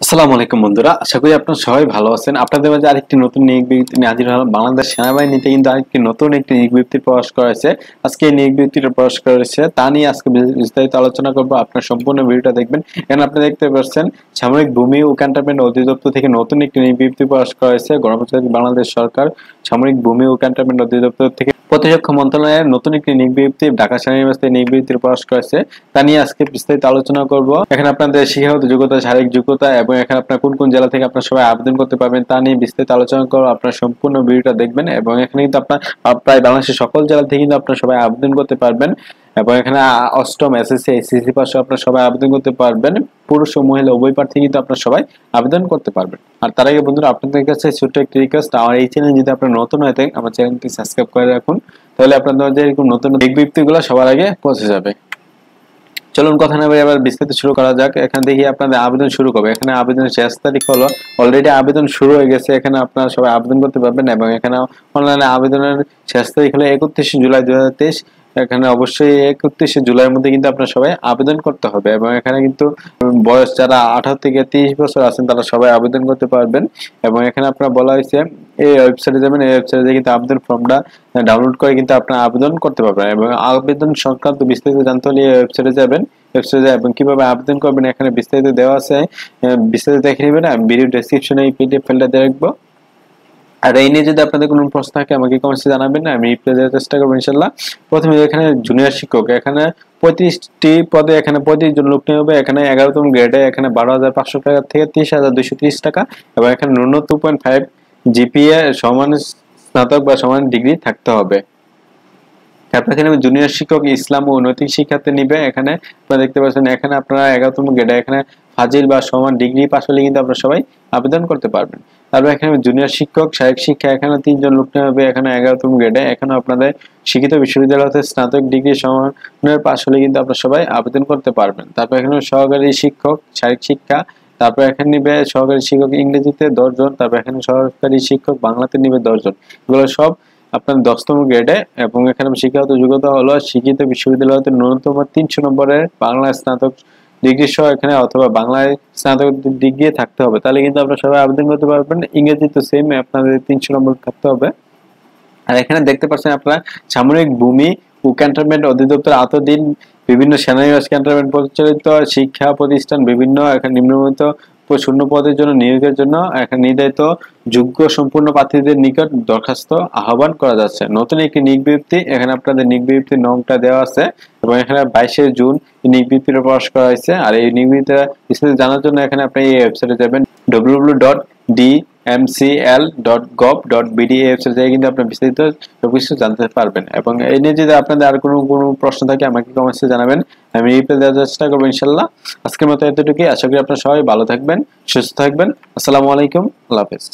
আসসালামু আলাইকুম বন্ধুরা, আশা করি আপনারা সবাই ভালো আছেন। আপনাদের মাঝে আরেকটি নতুন নিয়োগ বিজ্ঞপ্তি নিয়ে হাজির হলাম। বাংলাদেশ সেনাবাহিনীতে কিন্তু আরেকটি নতুন একটি নিয়োগ বিজ্ঞপ্তি প্রকাশ করা হয়েছে। আজকে এই নিয়োগ বিজ্ঞপ্তিটা প্রকাশ করা হয়েছে, তা নিয়ে আজকে বিস্তারিত আলোচনা করব। আপনার সম্পূর্ণ ভিডিওটা দেখবেন। এখানে আপনি দেখতে পাচ্ছেন সামরিক ভূমি ও ক্যান্টনমেন্ট অধিদপ্তর থেকে নতুন একটি নিয়োগ বিজ্ঞপ্তি প্রকাশ করা হয়েছে। গণপ্রজাতন্ত্রী বাংলাদেশ সরকার সামরিক ভূমি ও ক্যান্টনমেন্ট অধিদপ্তর থেকে প্রতিরক্ষা মন্ত্রণালয়ের নতুন একটি নিয়োগ বিজ্ঞপ্তি ঢাকা সেনানিবাসে নিয়োগ বিজ্ঞপ্তি প্রকাশ করেছে, তা নিয়ে আজকে বিস্তারিত আলোচনা করব। এখানে আপনাদের শিক্ষাগত যোগ্যতা, শারীরিক যোগ্যতা এবং এখানে আপনার কোন কোন জেলা থেকে আপনার সবাই আবেদন করতে পারবেন তা নিয়ে বিস্তারিত আলোচনা করব। আপনার সম্পূর্ণ ভিডিওটা দেখবেন এবং এখানে কিন্তু আপনার প্রায় বাংলাদেশের সকল জেলা থেকে কিন্তু আপনার সবাই আবেদন করতে পারবেন এবং এখানে অষ্টম এসএসসি এইচএসসি পাশে আপনার সবাই আবেদন করতে পারবেন। পুরুষ ও মহিলা উভয় প্রার্থী কিন্তু আপনার সবাই আবেদন করতে পারবেন। আর তার আগে বন্ধুরা, আপনাদের কাছে ছোট্ট একটি রিকোয়েস্ট, আমার এই চ্যানেল যদি আপনারা নতুন হয়ে থাকেন আমার চ্যানেলটি সাবস্ক্রাইব করে রাখুন, তাহলে আপনাদের যে এরকম নতুন বিজ্ঞপ্তিগুলো সবার আগে পৌঁছে যাবে। চলুন কথা না বলে এবার বিস্তারিত শুরু করা যাক। এখানে দেখি আপনাদের আবেদন শুরু করবে। এখানে আবেদনের শেষ তারিখ হলো, অলরেডি আবেদন শুরু হয়ে গেছে। এখানে আপনারা সবাই আবেদন করতে পারবেন এবং এখানে অনলাইনে আবেদনের শেষ তারিখ হলো 31 জুলাই 2023। এখানে অবশ্যই 31 জুলাইয়ের মধ্যে কিন্তু আপনারা সবাই আবেদন করতে হবে এবং এখানে কিন্তু বয়স যারা 18 থেকে 30 বছর আছেন তারা সবাই আবেদন করতে পারবেন। এবং এখানে আপনারা বলা হয়েছে এই ওয়েবসাইটে যাবেন, এই ওয়েবসাইটে কিন্তু আবেদন ফর্মটা ডাউনলোড করে কিন্তু আপনারা আবেদন করতে পারবেন এবং আবেদন সংক্রান্ত বিস্তারিত জানতে হলে এই ওয়েবসাইটে যাবেন। ওয়েবসাইটে এবং কিভাবে আবেদন করবেন এখানে বিস্তারিত দেওয়া আছে, বিস্তারিত দেখে নেবেন। আমি ভিডিও ডেসক্রিপশনে এই পিডিএফ ফাইলটা দিয়ে রাখবো। আর এই নিয়ে যদি আপনাদের কোনো প্রশ্ন থাকে আমাকে কমেন্টসে জানাবেন, আমি রিপ্লাই দেওয়ার চেষ্টা করবো ইনশাল্লাহ। প্রথমে এখানে জুনিয়র শিক্ষক, এখানে 35টি পদে এখানে 35 জন লোক নিয়োগ হবে। এখানে 11তম গ্রেডে এখানে 12,500 টাকা থেকে 30,230 টাকা এবং এখানে ন্যূনতম 2.5 জিপিএ সমান স্নাতক বা সমান ডিগ্রি থাকতে হবে। তারপর এখানে জুনিয়র শিক্ষক ইসলাম ও নৈতিক শিক্ষাতে নিবে। এখানে আপনারা দেখতে পাচ্ছেন এখানে আপনারা 11তম গ্রেডে এখানে ফাজিল বা সমান ডিগ্রি পাস হলে কিন্তু আপনারা সবাই আবেদন করতে পারবেন। তারপর এখানে জুনিয়র শিক্ষক শারীরিক শিক্ষা, এখানে 3 জন লোক নেওয়া হবে। এখানে 11তম গ্রেডে এখানে আপনাদের শিক্ষিত বিশ্ববিদ্যালয় হতে স্নাতক ডিগ্রি সমানের পাস হলে কিন্তু আপনারা সবাই আবেদন করতে পারবেন। তারপর এখানে সহকারী শিক্ষক শারীরিক শিক্ষা, তারপর এখানে নিবে সহকারী শিক্ষক ইংরেজিতে 10 জন, তারপর এখানে সহকারী শিক্ষক বাংলাতে নিবে 10 জন। এগুলো সব আপনার 10তম গ্রেডে এবং এখানে শিক্ষাগত যোগ্যতা হলো শিক্ষিত বিশ্ববিদ্যালয় হতে ন্যূনতম 300 নম্বরের বাংলা স্নাতক ডিগ্রি সহ এখানে অথবা বাংলায় স্নাতক ডিগ্রি থাকতে হবে, তাহলে কিন্তু আপনারা সবাই আবেদন করতে পারবেন। ইংরেজি তো সেম, আপনাদের 300 নম্বর থাকতে হবে। আর এখানে দেখতে পাচ্ছেন আপনারা সামরিক ভূমি ও ক্যান্টনমেন্ট অধিদপ্তর এতদিন বিভিন্ন সেনানিবাস ক্যান্টনমেন্ট পরিচালিত শিক্ষা প্রতিষ্ঠান বিভিন্ন এখানে নিম্নলিখিত শূন্য পদের জন্য নিয়োগের জন্য এখানে নির্ধারিত যোগ্য সম্পূর্ণ প্রার্থীদের নিকট দরখাস্ত আহ্বান করা যাচ্ছে। নতুন একটি নিয়োগ বিজ্ঞপ্তি, এখানে আপনাদের নিয়োগ বিজ্ঞপ্তির নংটা দেওয়া আছে এবং এখানে 22 জুন নিয়োগ বিজ্ঞপ্তিটা প্রকাশ করা হয়েছে। আর এই নিয়োগ বিজ্ঞপ্তিটা বিস্তারিত জানার জন্য এখানে আপনি এই ওয়েবসাইটে যাবেন www.dmcl.gov.bd ওয়েবসাইটে কিন্তু আপনি বিস্তারিত সবকিছু জানতে পারবেন। এবং এই নিয়ে যদি আপনাদের আর কোনো প্রশ্ন থাকে আমাকে কমেন্টসে জানাবেন, আমি রিপ্লাই দেওয়ার চেষ্টা করবো ইনশাল্লাহ। আজকের মতো এতটুকুই। আশা করি আপনারা সবাই ভালো থাকবেন, সুস্থ থাকবেন। আসসালামু আলাইকুম, আল্লাহ হাফেজ।